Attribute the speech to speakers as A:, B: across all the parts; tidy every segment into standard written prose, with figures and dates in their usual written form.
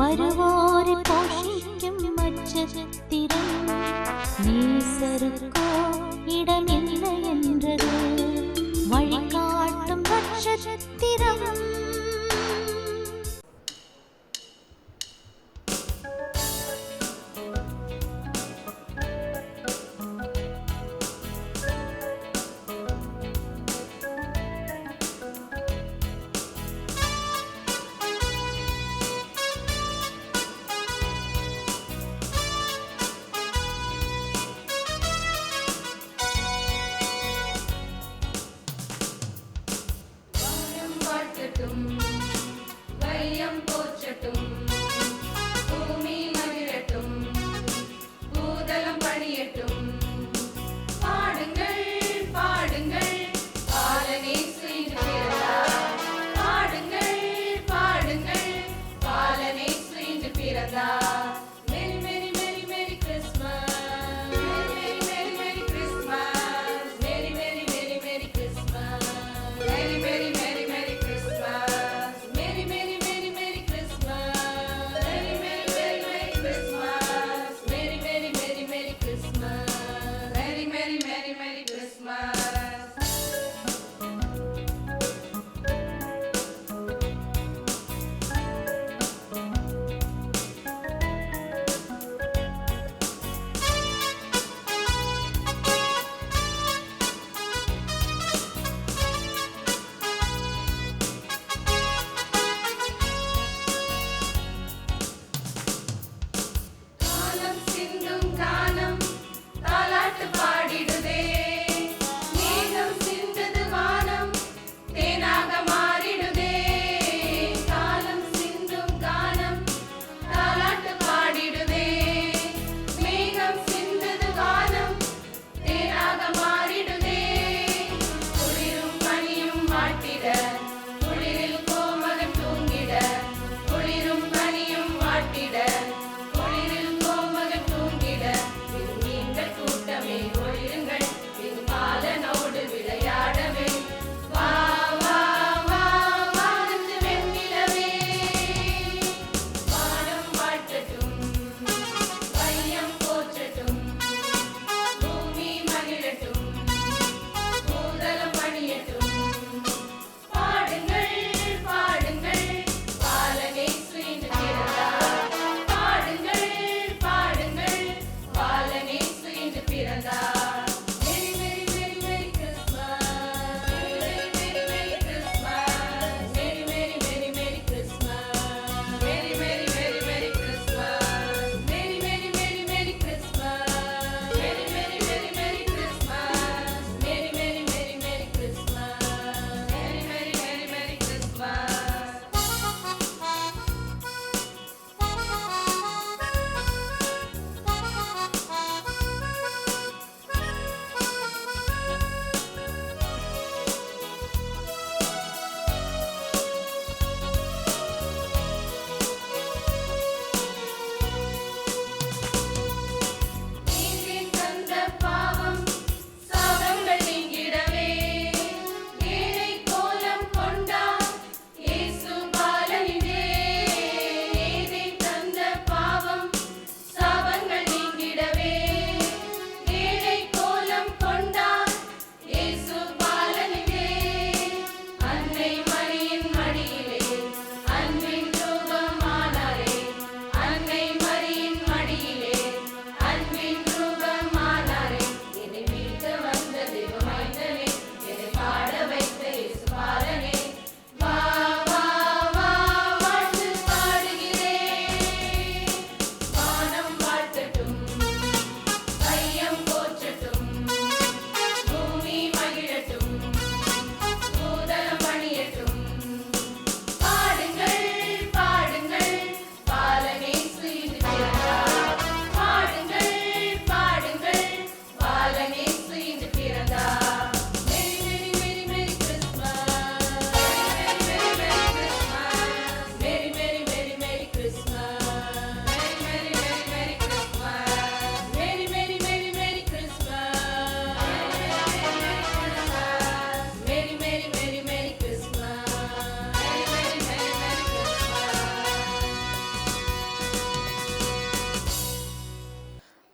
A: வருவோரை போஷிக்கும் நட்சத்திரம் நேசருக்கோ இடமில்லை என்றது வழிகாட்டும் நட்சத்திரம்.
B: வையம் போற்றட்டும், பூமி மகிழட்டும், பூதலம் பணியட்டும். பாடுங்கள் பாடுங்கள் பாலனே இன்று பிறந்தார். பாடுங்கள் பாடுங்கள் பாலனே இன்று பிறந்தார். Merry merry merry merry Christmas, merry merry merry Christmas, merry merry merry merry Christmas, merry merry merry merry Christmas.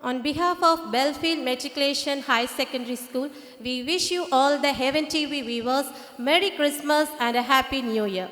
C: On behalf of Belfield Matriculation High Secondary School, we wish you all the Heaven TV viewers Merry Christmas and a Happy New Year.